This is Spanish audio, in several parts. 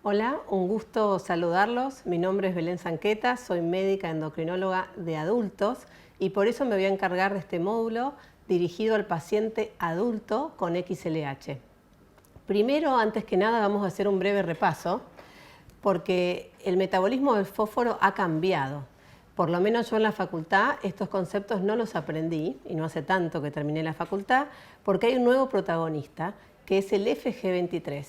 Hola, un gusto saludarlos. Mi nombre es Belén Zanqueta, soy médica endocrinóloga de adultos y por eso me voy a encargar de este módulo dirigido al paciente adulto con XLH. Primero, antes que nada, vamos a hacer un breve repaso porque el metabolismo del fósforo ha cambiado. Por lo menos yo en la facultad estos conceptos no los aprendí, y no hace tanto que terminé la facultad, porque hay un nuevo protagonista, que es el FG23.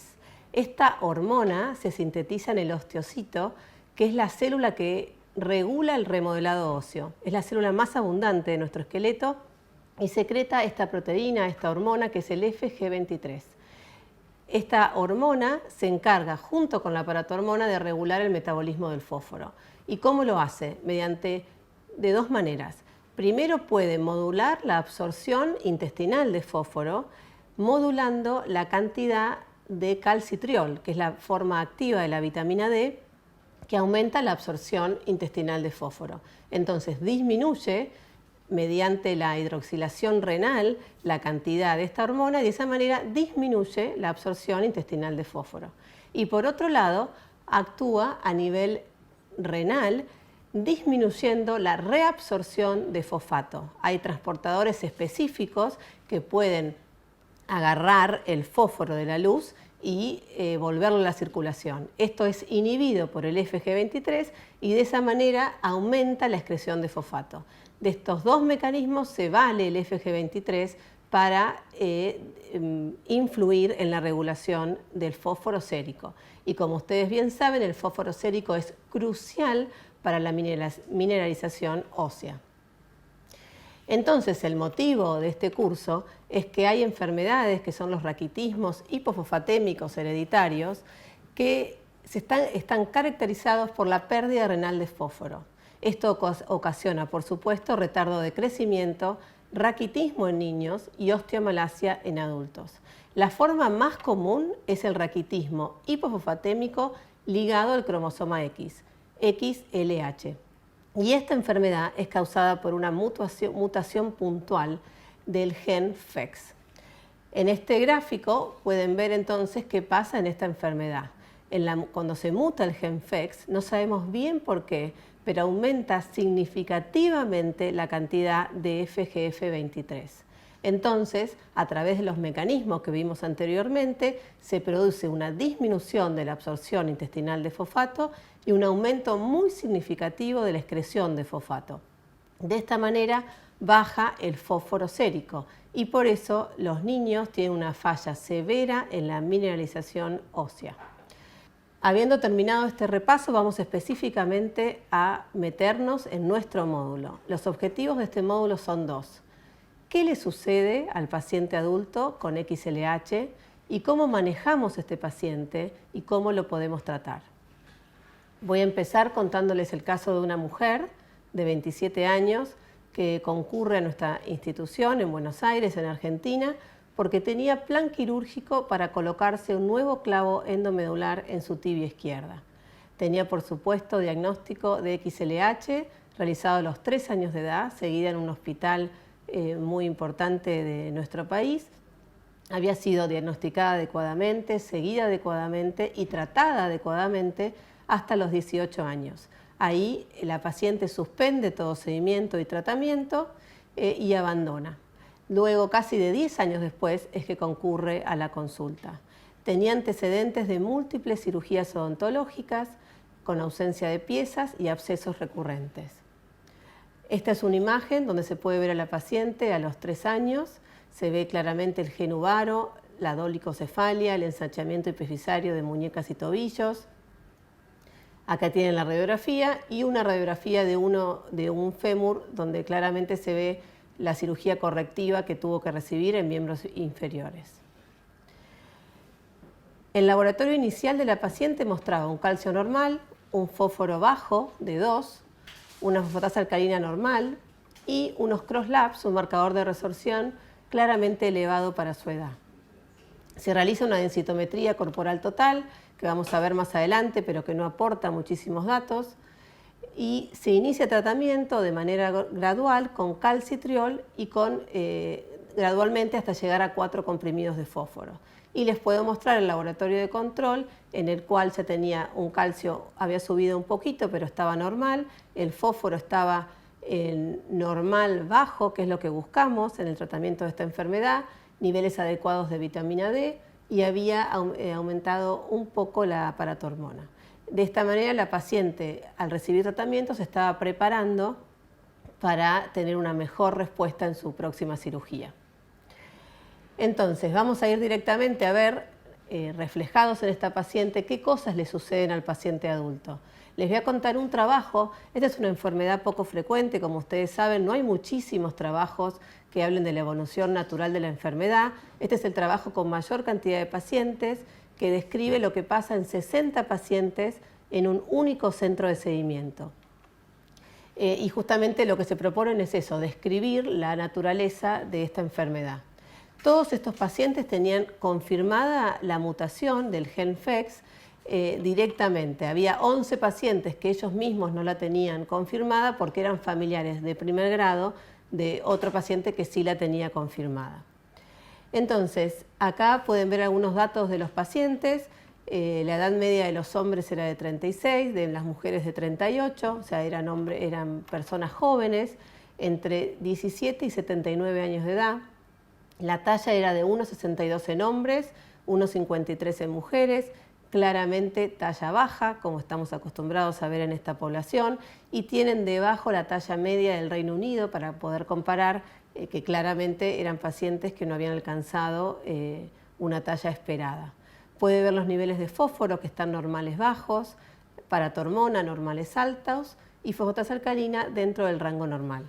Esta hormona se sintetiza en el osteocito, que es la célula que regula el remodelado óseo. Es la célula más abundante de nuestro esqueleto y secreta esta proteína, esta hormona, que es el FG23. Esta hormona se encarga, junto con la aparatormona, de regular el metabolismo del fósforo. ¿Y cómo lo hace? De dos maneras. Primero puede modular la absorción intestinal de fósforo, modulando la cantidad de calcitriol, que es la forma activa de la vitamina D, que aumenta la absorción intestinal de fósforo. Entonces disminuye, mediante la hidroxilación renal, la cantidad de esta hormona y de esa manera disminuye la absorción intestinal de fósforo. Y por otro lado, actúa a nivel renal, disminuyendo la reabsorción de fosfato. Hay transportadores específicos que pueden agarrar el fósforo de la luz y volverlo a la circulación. Esto es inhibido por el FG23 y de esa manera aumenta la excreción de fosfato. De estos dos mecanismos se vale el FG23 para influir en la regulación del fósforo sérico. Y como ustedes bien saben, el fósforo sérico es crucial para la mineralización ósea. Entonces, el motivo de este curso es que hay enfermedades que son los raquitismos hipofosfatémicos hereditarios que están caracterizados por la pérdida renal de fósforo. Esto ocasiona, por supuesto, retardo de crecimiento, raquitismo en niños y osteomalacia en adultos. La forma más común es el raquitismo hipofosfatémico ligado al cromosoma X, XLH. Y esta enfermedad es causada por una mutación puntual del gen FEX. En este gráfico pueden ver entonces qué pasa en esta enfermedad. Cuando se muta el gen FEX, no sabemos bien por qué, pero aumenta significativamente la cantidad de FGF23. Entonces, a través de los mecanismos que vimos anteriormente, se produce una disminución de la absorción intestinal de fosfato y un aumento muy significativo de la excreción de fosfato. De esta manera baja el fósforo sérico y por eso los niños tienen una falla severa en la mineralización ósea. Habiendo terminado este repaso, vamos específicamente a meternos en nuestro módulo. Los objetivos de este módulo son dos. ¿Qué le sucede al paciente adulto con XLH y cómo manejamos este paciente y cómo lo podemos tratar? Voy a empezar contándoles el caso de una mujer de 27 años que concurre a nuestra institución en Buenos Aires, en Argentina, porque tenía plan quirúrgico para colocarse un nuevo clavo endomedular en su tibia izquierda. Tenía, por supuesto, diagnóstico de XLH realizado a los 3 años de edad, seguida en un hospital muy importante de nuestro país. Había sido diagnosticada adecuadamente, seguida adecuadamente y tratada adecuadamente hasta los 18 años. Ahí la paciente suspende todo seguimiento y tratamiento y abandona. Luego, casi de 10 años después, es que concurre a la consulta. Tenía antecedentes de múltiples cirugías odontológicas, con ausencia de piezas y abscesos recurrentes. Esta es una imagen donde se puede ver a la paciente a los 3 años. Se ve claramente el gen uvaro, la dolicocefalia, el ensanchamiento epifisario de muñecas y tobillos. Acá tienen la radiografía y una radiografía de un fémur donde claramente se ve la cirugía correctiva que tuvo que recibir en miembros inferiores. El laboratorio inicial de la paciente mostraba un calcio normal, un fósforo bajo de 2, una fosfatasa alcalina normal y unos cross-labs, un marcador de resorción claramente elevado para su edad. Se realiza una densitometría corporal total, que vamos a ver más adelante, pero que no aporta muchísimos datos, y se inicia tratamiento de manera gradual con calcitriol y con gradualmente hasta llegar a 4 comprimidos de fósforo. Y les puedo mostrar el laboratorio de control en el cual se tenía un calcio, había subido un poquito, pero estaba normal, el fósforo estaba en normal bajo, que es lo que buscamos en el tratamiento de esta enfermedad, niveles adecuados de vitamina D, y había aumentado un poco la paratormona. De esta manera la paciente al recibir tratamiento se estaba preparando para tener una mejor respuesta en su próxima cirugía. Entonces vamos a ir directamente a ver reflejados en esta paciente qué cosas le suceden al paciente adulto. Les voy a contar un trabajo. Esta es una enfermedad poco frecuente, como ustedes saben, no hay muchísimos trabajos que hablen de la evolución natural de la enfermedad. Este es el trabajo con mayor cantidad de pacientes que describe lo que pasa en 60 pacientes en un único centro de seguimiento. Y justamente lo que se proponen es eso, describir la naturaleza de esta enfermedad. Todos estos pacientes tenían confirmada la mutación del gen FEX directamente. Había 11 pacientes que ellos mismos no la tenían confirmada porque eran familiares de primer grado de otro paciente que sí la tenía confirmada. Entonces, acá pueden ver algunos datos de los pacientes. La edad media de los hombres era de 36, de las mujeres de 38, o sea, eran personas jóvenes, entre 17 y 79 años de edad. La talla era de 1,62 en hombres, 1,53 en mujeres, claramente talla baja, como estamos acostumbrados a ver en esta población, y tienen debajo la talla media del Reino Unido para poder comparar que claramente eran pacientes que no habían alcanzado una talla esperada. Puede ver los niveles de fósforo que están normales bajos, paratormona normales altos y fosfatasa alcalina dentro del rango normal.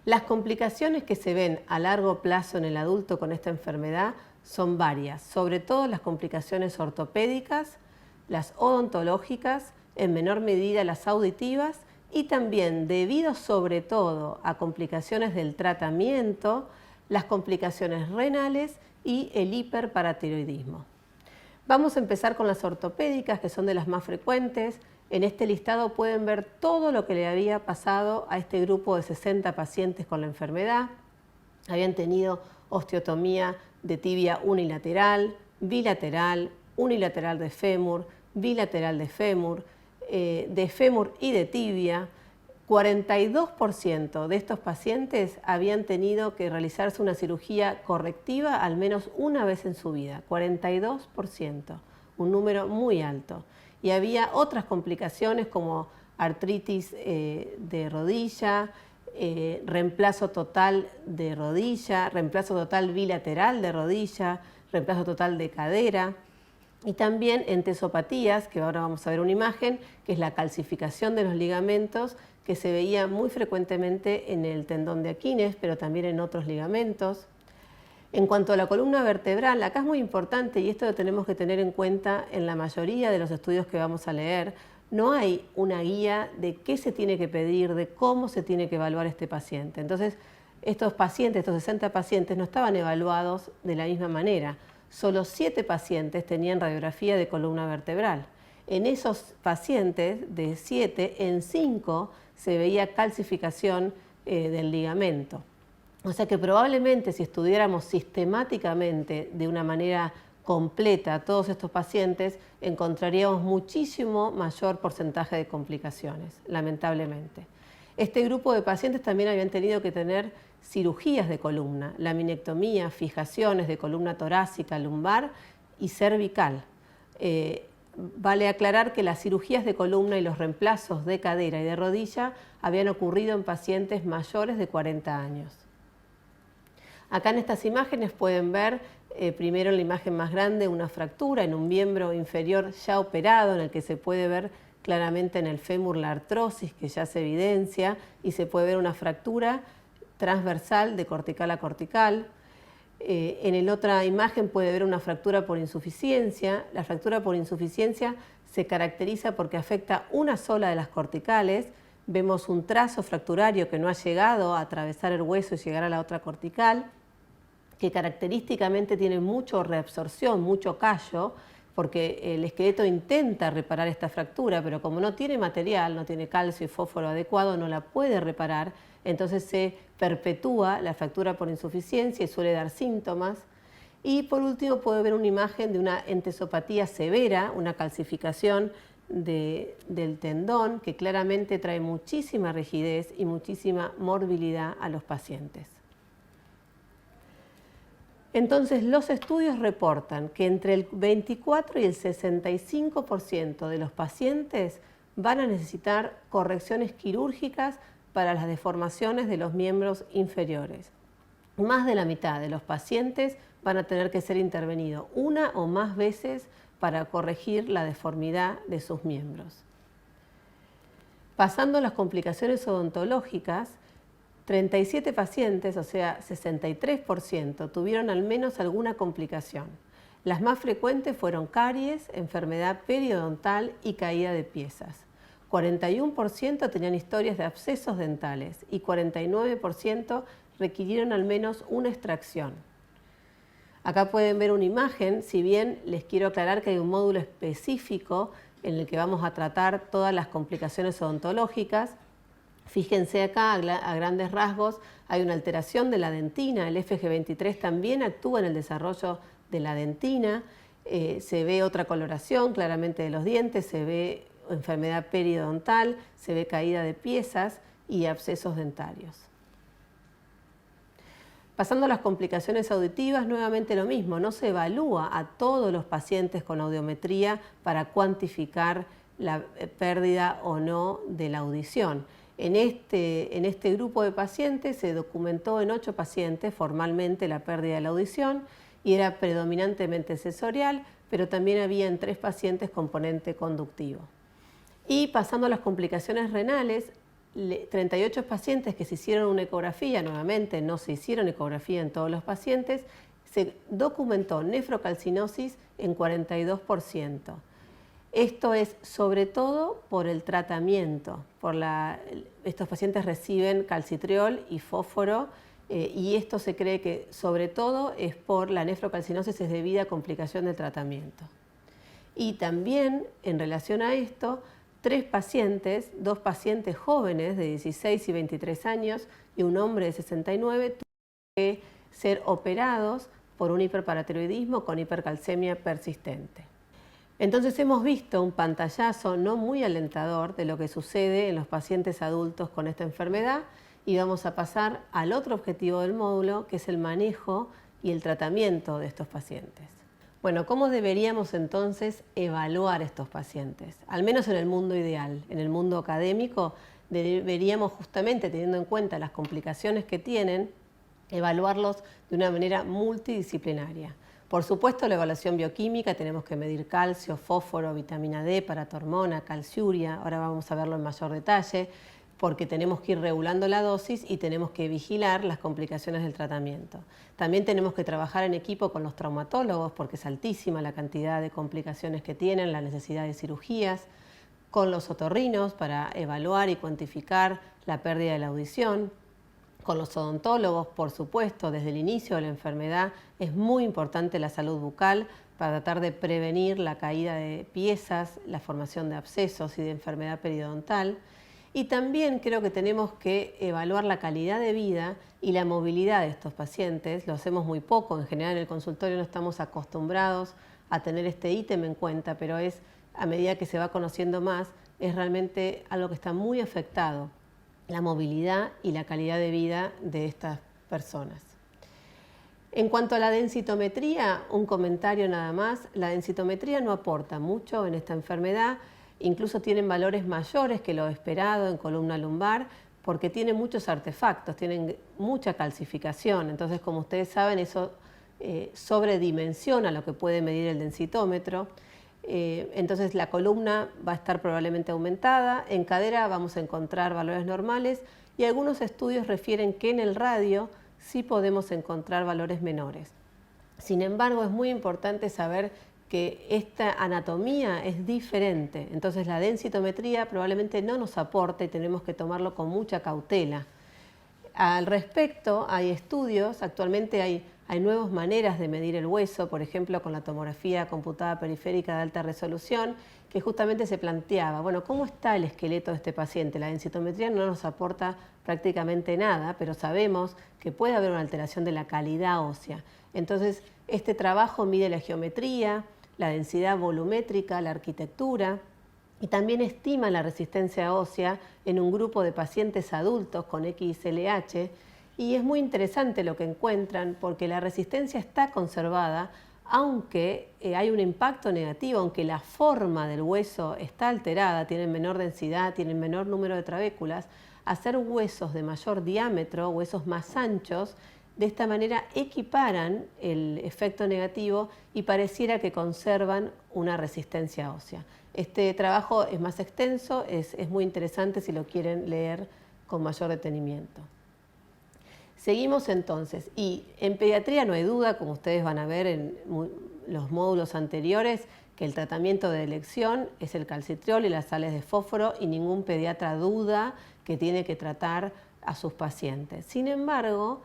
Las complicaciones que se ven a largo plazo en el adulto con esta enfermedad son varias, sobre todo las complicaciones ortopédicas, las odontológicas, en menor medida las auditivas y también, debido sobre todo a complicaciones del tratamiento, las complicaciones renales y el hiperparatiroidismo. Vamos a empezar con las ortopédicas, que son de las más frecuentes. En este listado pueden ver todo lo que le había pasado a este grupo de 60 pacientes con la enfermedad. Habían tenido osteotomía de tibia unilateral, bilateral, unilateral de fémur, bilateral de fémur y de tibia. 42% de estos pacientes habían tenido que realizarse una cirugía correctiva al menos una vez en su vida. 42%, un número muy alto. Y había otras complicaciones como artritis de rodilla, reemplazo total de rodilla, reemplazo total bilateral de rodilla, reemplazo total de cadera y también entesopatías, que ahora vamos a ver una imagen, que es la calcificación de los ligamentos que se veía muy frecuentemente en el tendón de Aquiles, pero también en otros ligamentos. En cuanto a la columna vertebral, acá es muy importante y esto lo tenemos que tener en cuenta en la mayoría de los estudios que vamos a leer. No hay una guía de qué se tiene que pedir, de cómo se tiene que evaluar este paciente. Entonces, estos pacientes, estos 60 pacientes, no estaban evaluados de la misma manera. Solo 7 pacientes tenían radiografía de columna vertebral. En esos pacientes, de 7, en 5 se veía calcificación del ligamento. O sea que probablemente si estudiáramos sistemáticamente de una manera completa a todos estos pacientes, encontraríamos muchísimo mayor porcentaje de complicaciones, lamentablemente. Este grupo de pacientes también habían tenido que tener cirugías de columna, laminectomía, fijaciones de columna torácica, lumbar y cervical. Vale aclarar que las cirugías de columna y los reemplazos de cadera y de rodilla habían ocurrido en pacientes mayores de 40 años. Acá en estas imágenes pueden ver primero en la imagen más grande una fractura en un miembro inferior ya operado, en el que se puede ver claramente en el fémur la artrosis que ya se evidencia y se puede ver una fractura transversal de cortical a cortical. En la otra imagen puede ver una fractura por insuficiencia. La fractura por insuficiencia se caracteriza porque afecta una sola de las corticales. Vemos un trazo fracturario que no ha llegado a atravesar el hueso y llegar a la otra cortical, que característicamente tiene mucha reabsorción, mucho callo, porque el esqueleto intenta reparar esta fractura, pero como no tiene material, no tiene calcio y fósforo adecuado, no la puede reparar entonces se perpetúa la fractura por insuficiencia y suele dar síntomas. Y por último puede ver una imagen de una entesopatía severa, una calcificación del tendón que claramente trae muchísima rigidez y muchísima morbilidad a los pacientes. Entonces, los estudios reportan que entre el 24 y el 65% de los pacientes van a necesitar correcciones quirúrgicas para las deformaciones de los miembros inferiores. Más de la mitad de los pacientes van a tener que ser intervenidos una o más veces para corregir la deformidad de sus miembros. Pasando a las complicaciones odontológicas, 37 pacientes, o sea 63%, tuvieron al menos alguna complicación. Las más frecuentes fueron caries, enfermedad periodontal y caída de piezas. 41% tenían historias de abscesos dentales y 49% requirieron al menos una extracción. Acá pueden ver una imagen, si bien les quiero aclarar que hay un módulo específico en el que vamos a tratar todas las complicaciones odontológicas. Fíjense acá, a grandes rasgos, hay una alteración de la dentina, el FG23 también actúa en el desarrollo de la dentina, se ve otra coloración claramente de los dientes, se ve enfermedad periodontal, se ve caída de piezas y abscesos dentarios. Pasando a las complicaciones auditivas, nuevamente lo mismo, no se evalúa a todos los pacientes con audiometría para cuantificar la pérdida o no de la audición. En este grupo de pacientes se documentó en 8 pacientes formalmente la pérdida de la audición y era predominantemente sensorial, pero también había en 3 pacientes componente conductivo. Y pasando a las complicaciones renales, 38 pacientes que se hicieron una ecografía, nuevamente no se hicieron ecografía en todos los pacientes, se documentó nefrocalcinosis en 42%. Esto es sobre todo por el tratamiento, estos pacientes reciben calcitriol y fósforo y esto se cree que sobre todo es por la nefrocalcinosis es debida a complicación del tratamiento. Y también en relación a esto, 3 pacientes, 2 pacientes jóvenes de 16 y 23 años y un hombre de 69 tuvieron que ser operados por un hiperparatiroidismo con hipercalcemia persistente. Entonces hemos visto un pantallazo no muy alentador de lo que sucede en los pacientes adultos con esta enfermedad y vamos a pasar al otro objetivo del módulo, que es el manejo y el tratamiento de estos pacientes. Bueno, ¿cómo deberíamos entonces evaluar estos pacientes? Al menos en el mundo ideal, en el mundo académico, deberíamos justamente, teniendo en cuenta las complicaciones que tienen, evaluarlos de una manera multidisciplinaria. Por supuesto, la evaluación bioquímica, tenemos que medir calcio, fósforo, vitamina D, paratormona, calciuria, ahora vamos a verlo en mayor detalle, porque tenemos que ir regulando la dosis y tenemos que vigilar las complicaciones del tratamiento. También tenemos que trabajar en equipo con los traumatólogos, porque es altísima la cantidad de complicaciones que tienen, la necesidad de cirugías, con los otorrinos para evaluar y cuantificar la pérdida de la audición, con los odontólogos, por supuesto, desde el inicio de la enfermedad es muy importante la salud bucal para tratar de prevenir la caída de piezas, la formación de abscesos y de enfermedad periodontal. Y también creo que tenemos que evaluar la calidad de vida y la movilidad de estos pacientes. Lo hacemos muy poco, en general en el consultorio no estamos acostumbrados a tener este ítem en cuenta, pero a medida que se va conociendo más, es realmente algo que está muy afectado, la movilidad y la calidad de vida de estas personas. En cuanto a la densitometría, un comentario nada más. La densitometría no aporta mucho en esta enfermedad, incluso tienen valores mayores que lo esperado en columna lumbar, porque tiene muchos artefactos, tienen mucha calcificación. Entonces, como ustedes saben, eso sobredimensiona lo que puede medir el densitómetro. Entonces la columna va a estar probablemente aumentada, en cadera vamos a encontrar valores normales y algunos estudios refieren que en el radio sí podemos encontrar valores menores. Sin embargo, es muy importante saber que esta anatomía es diferente, entonces la densitometría probablemente no nos aporte y tenemos que tomarlo con mucha cautela. Al respecto, hay estudios, actualmente hay Hay nuevas maneras de medir el hueso, por ejemplo, con la tomografía computada periférica de alta resolución, que justamente se planteaba, bueno, ¿cómo está el esqueleto de este paciente? La densitometría no nos aporta prácticamente nada, pero sabemos que puede haber una alteración de la calidad ósea. Entonces, este trabajo mide la geometría, la densidad volumétrica, la arquitectura, y también estima la resistencia ósea en un grupo de pacientes adultos con XLH, y es muy interesante lo que encuentran porque la resistencia está conservada, aunque hay un impacto negativo, aunque la forma del hueso está alterada, tienen menor densidad, tienen menor número de trabéculas. Hacer huesos de mayor diámetro, huesos más anchos, de esta manera equiparan el efecto negativo y pareciera que conservan una resistencia ósea. Este trabajo es más extenso, es muy interesante si lo quieren leer con mayor detenimiento. Seguimos entonces, y en pediatría no hay duda, como ustedes van a ver en los módulos anteriores, que el tratamiento de elección es el calcitriol y las sales de fósforo, y ningún pediatra duda que tiene que tratar a sus pacientes. Sin embargo,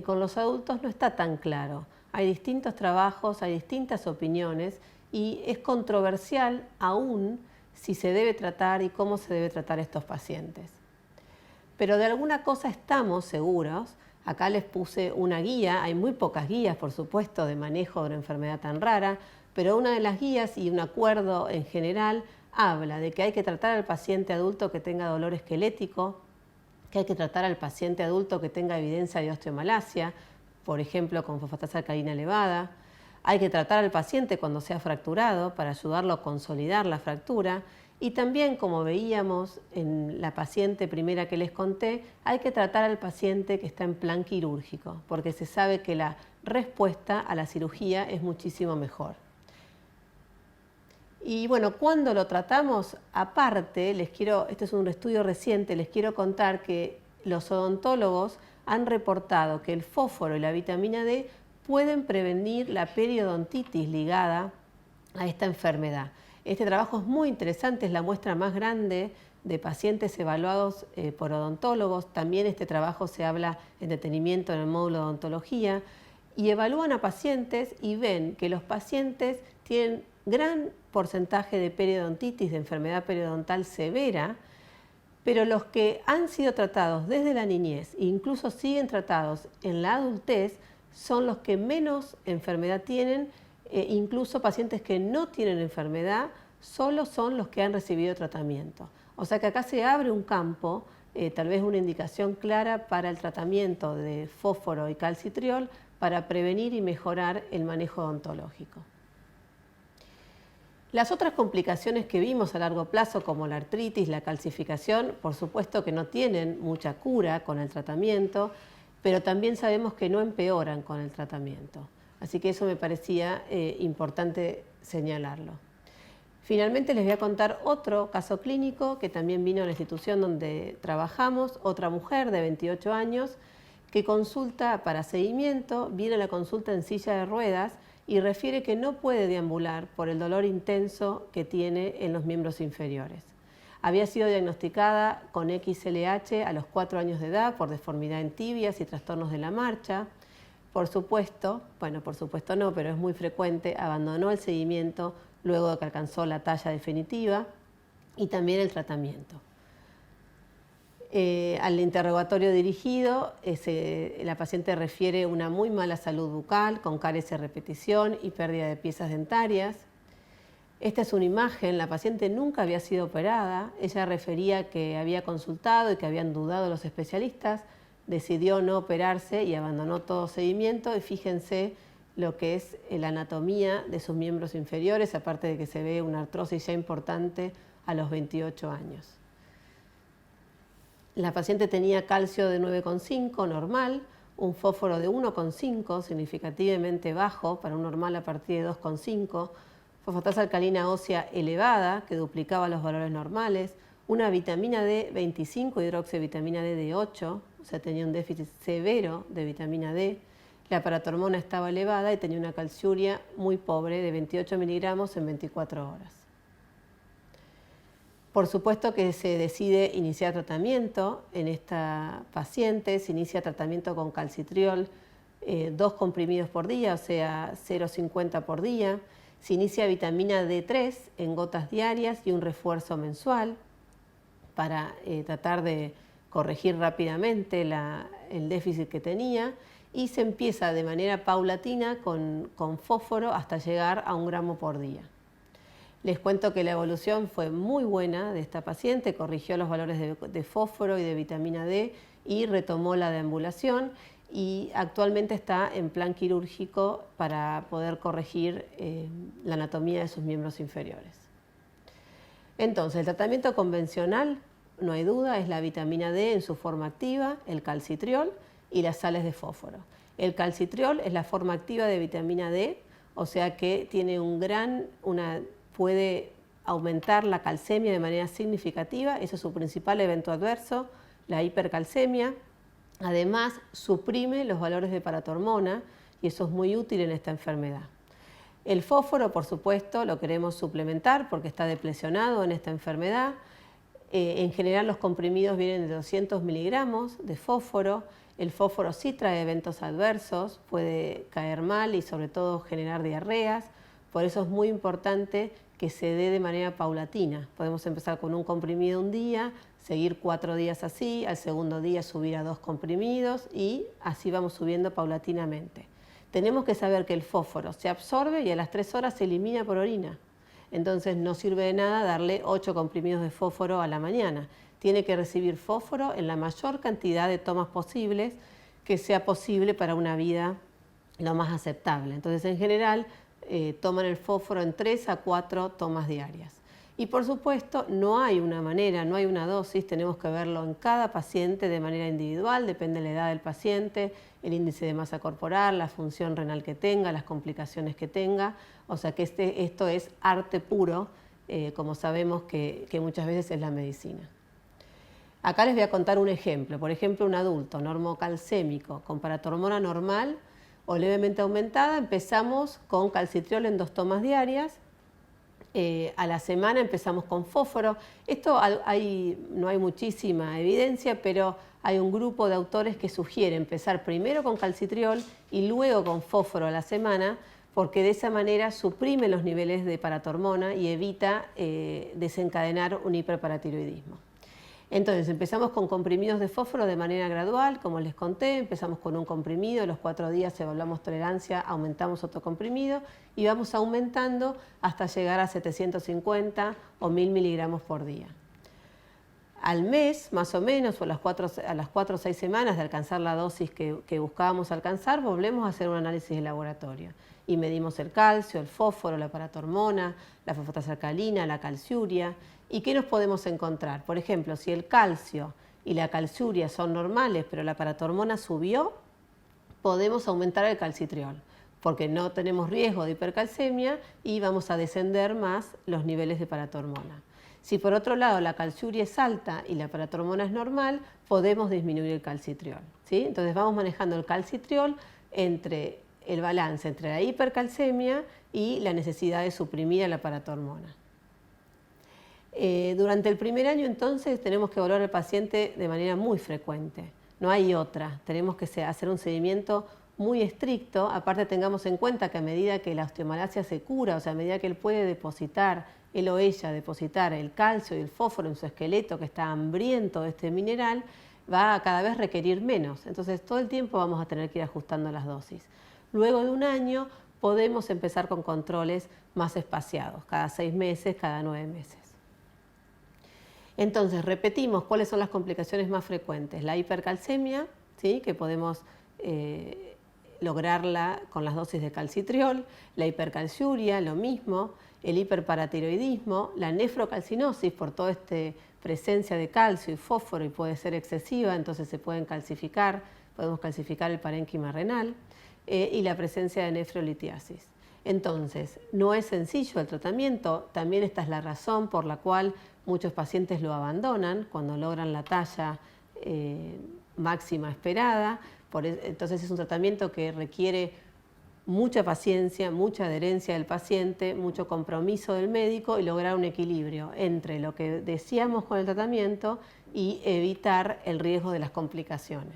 con los adultos no está tan claro. Hay distintos trabajos, hay distintas opiniones, y es controversial aún si se debe tratar y cómo se debe tratar a estos pacientes. Pero de alguna cosa estamos seguros. Acá les puse una guía, hay muy pocas guías, por supuesto, de manejo de una enfermedad tan rara, pero una de las guías y un acuerdo en general habla de que hay que tratar al paciente adulto que tenga dolor esquelético, que hay que tratar al paciente adulto que tenga evidencia de osteomalacia, por ejemplo, con fosfatasa alcalina elevada. Hay que tratar al paciente cuando sea fracturado para ayudarlo a consolidar la fractura. Y también, como veíamos en la paciente primera que les conté, hay que tratar al paciente que está en plan quirúrgico, porque se sabe que la respuesta a la cirugía es muchísimo mejor. Y bueno, cuando lo tratamos, aparte, este es un estudio reciente, les quiero contar que los odontólogos han reportado que el fósforo y la vitamina D pueden prevenir la periodontitis ligada a esta enfermedad. Este trabajo es muy interesante, es la muestra más grande de pacientes evaluados por odontólogos. También este trabajo se habla en detenimiento en el módulo de odontología, y evalúan a pacientes y ven que los pacientes tienen gran porcentaje de periodontitis, de enfermedad periodontal severa, pero los que han sido tratados desde la niñez e incluso siguen tratados en la adultez son los que menos enfermedad tienen. Incluso pacientes que no tienen enfermedad solo son los que han recibido tratamiento. O sea que acá se abre un campo, tal vez una indicación clara para el tratamiento de fósforo y calcitriol para prevenir y mejorar el manejo odontológico. Las otras complicaciones que vimos a largo plazo, como la artritis, la calcificación, por supuesto que no tienen mucha cura con el tratamiento, pero también sabemos que no empeoran con el tratamiento. Así que eso me parecía importante señalarlo. Finalmente les voy a contar otro caso clínico que también vino a la institución donde trabajamos, otra mujer de 28 años que consulta para seguimiento, viene a la consulta en silla de ruedas y refiere que no puede deambular por el dolor intenso que tiene en los miembros inferiores. Había sido diagnosticada con XLH a los 4 años de edad por deformidad en tibias y trastornos de la marcha. Por supuesto no, pero es muy frecuente, abandonó el seguimiento luego de que alcanzó la talla definitiva y también el tratamiento. Al interrogatorio dirigido, la paciente refiere una muy mala salud bucal, con caries a repetición y pérdida de piezas dentarias. Esta es una imagen, la paciente nunca había sido operada, ella refería que había consultado y que habían dudado los especialistas, decidió no operarse y abandonó todo seguimiento, y fíjense lo que es la anatomía de sus miembros inferiores, aparte de que se ve una artrosis ya importante a los 28 años. La paciente tenía calcio de 9,5 normal, un fósforo de 1,5 significativamente bajo para un normal a partir de 2,5, fosfatasa alcalina ósea elevada que duplicaba los valores normales, una vitamina D 25, hidroxivitamina D de 8, o sea tenía un déficit severo de vitamina D, la paratormona estaba elevada y tenía una calciuria muy pobre de 28 miligramos en 24 horas. Por supuesto que se decide iniciar tratamiento en esta paciente, se inicia tratamiento con calcitriol 2 comprimidos por día, o sea, 0,50 por día. Se inicia vitamina D3 en gotas diarias y un refuerzo mensual para tratar de corregir rápidamente el déficit que tenía, y se empieza de manera paulatina con fósforo hasta llegar a 1 gramo por día. Les cuento que la evolución fue muy buena de esta paciente, corrigió los valores de fósforo y de vitamina D y retomó la deambulación, y actualmente está en plan quirúrgico para poder corregir la anatomía de sus miembros inferiores. Entonces, el tratamiento convencional, no hay duda, es la vitamina D en su forma activa, el calcitriol y las sales de fósforo. El calcitriol es la forma activa de vitamina D, o sea que tiene puede aumentar la calcemia de manera significativa, ese es su principal evento adverso, la hipercalcemia. Además, suprime los valores de paratormona y eso es muy útil en esta enfermedad. El fósforo, por supuesto, lo queremos suplementar porque está deplecionado en esta enfermedad. En general, los comprimidos vienen de 200 miligramos de fósforo. El fósforo sí trae eventos adversos, puede caer mal y sobre todo generar diarreas. Por eso es muy importante que se dé de manera paulatina. Podemos empezar con un comprimido un día, seguir 4 días así, al segundo día subir a 2 comprimidos y así vamos subiendo paulatinamente. Tenemos que saber que el fósforo se absorbe y a las 3 horas se elimina por orina. Entonces no sirve de nada darle 8 comprimidos de fósforo a la mañana. Tiene que recibir fósforo en la mayor cantidad de tomas posibles que sea posible para una vida lo más aceptable. Entonces, en general, toman el fósforo en 3 a 4 tomas diarias. Y por supuesto, no hay una manera, no hay una dosis, tenemos que verlo en cada paciente de manera individual, depende de la edad del paciente, el índice de masa corporal, la función renal que tenga, las complicaciones que tenga. O sea que esto es arte puro, como sabemos que muchas veces es la medicina. Acá les voy a contar un ejemplo. Por ejemplo, un adulto normocalcémico con paratormona normal o levemente aumentada, empezamos con calcitriol en 2 tomas diarias. A la semana empezamos con fósforo. Esto no hay muchísima evidencia, pero hay un grupo de autores que sugiere empezar primero con calcitriol y luego con fósforo a la semana, porque de esa manera suprime los niveles de paratormona y evita desencadenar un hiperparatiroidismo. Entonces empezamos con comprimidos de fósforo de manera gradual, como les conté, empezamos con un comprimido, a los 4 días evaluamos tolerancia, aumentamos otro comprimido y vamos aumentando hasta llegar a 750 o 1000 miligramos por día. Al mes, más o menos, o a las 4 o 6 semanas de alcanzar la dosis que buscábamos alcanzar, volvemos a hacer un análisis de laboratorio y medimos el calcio, el fósforo, la paratormona, la fosfatasa alcalina, la calciuria. ¿Y qué nos podemos encontrar? Por ejemplo, si el calcio y la calciuria son normales, pero la paratormona subió, podemos aumentar el calcitriol, porque no tenemos riesgo de hipercalcemia y vamos a descender más los niveles de paratormona. Si por otro lado la calciuria es alta y la paratormona es normal, podemos disminuir el calcitriol, ¿sí? Entonces vamos manejando el calcitriol entre el balance entre la hipercalcemia y la necesidad de suprimir a la paratormona. Durante el primer año entonces tenemos que evaluar al paciente de manera muy frecuente, no hay otra, tenemos que hacer un seguimiento muy estricto. Aparte tengamos en cuenta que a medida que la osteomalacia se cura, o sea, a medida que él puede depositar, él o ella depositar el calcio y el fósforo en su esqueleto que está hambriento de este mineral, va a cada vez requerir menos, entonces todo el tiempo vamos a tener que ir ajustando las dosis. Luego de un año podemos empezar con controles más espaciados, cada 6 meses, cada 9 meses. Entonces, repetimos cuáles son las complicaciones más frecuentes. La hipercalcemia, ¿sí?, que podemos lograrla con las dosis de calcitriol, la hipercalciuria, lo mismo, el hiperparatiroidismo, la nefrocalcinosis por toda esta presencia de calcio y fósforo y puede ser excesiva, entonces se pueden calcificar, podemos calcificar el parénquima renal, y la presencia de nefrolitiasis. Entonces, no es sencillo el tratamiento, también esta es la razón por la cual muchos pacientes lo abandonan cuando logran la talla máxima esperada. Entonces es un tratamiento que requiere mucha paciencia, mucha adherencia del paciente, mucho compromiso del médico y lograr un equilibrio entre lo que deseamos con el tratamiento y evitar el riesgo de las complicaciones.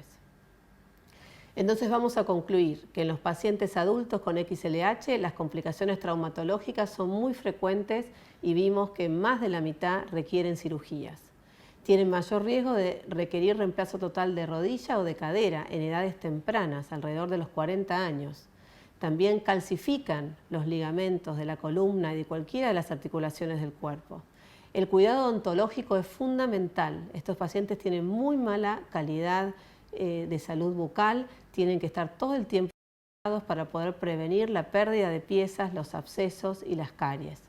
Entonces vamos a concluir que en los pacientes adultos con XLH las complicaciones traumatológicas son muy frecuentes y vimos que más de la mitad requieren cirugías. Tienen mayor riesgo de requerir reemplazo total de rodilla o de cadera en edades tempranas, alrededor de los 40 años. También calcifican los ligamentos de la columna y de cualquiera de las articulaciones del cuerpo. El cuidado odontológico es fundamental. Estos pacientes tienen muy mala calidad de salud bucal, tienen que estar todo el tiempo para poder prevenir la pérdida de piezas, los abscesos y las caries.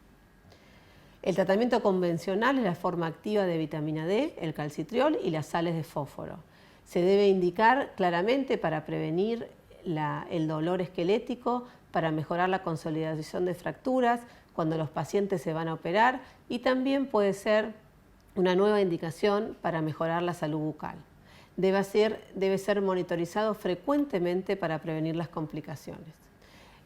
El tratamiento convencional es la forma activa de vitamina D, el calcitriol y las sales de fósforo. Se debe indicar claramente para prevenir el dolor esquelético, para mejorar la consolidación de fracturas cuando los pacientes se van a operar, y también puede ser una nueva indicación para mejorar la salud bucal. Debe ser monitorizado frecuentemente para prevenir las complicaciones.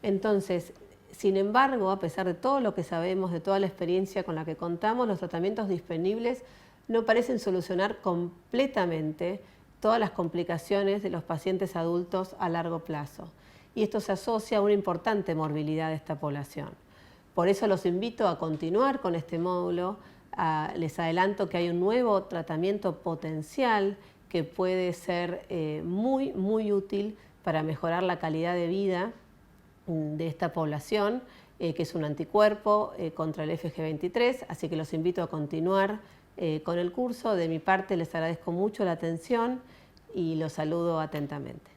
Entonces, sin embargo, a pesar de todo lo que sabemos, de toda la experiencia con la que contamos, los tratamientos disponibles no parecen solucionar completamente todas las complicaciones de los pacientes adultos a largo plazo. Y esto se asocia a una importante morbilidad de esta población. Por eso los invito a continuar con este módulo. Les adelanto que hay un nuevo tratamiento potencial que puede ser muy útil para mejorar la calidad de vida de esta población, que es un anticuerpo contra el FG23, así que los invito a continuar con el curso. De mi parte les agradezco mucho la atención y los saludo atentamente.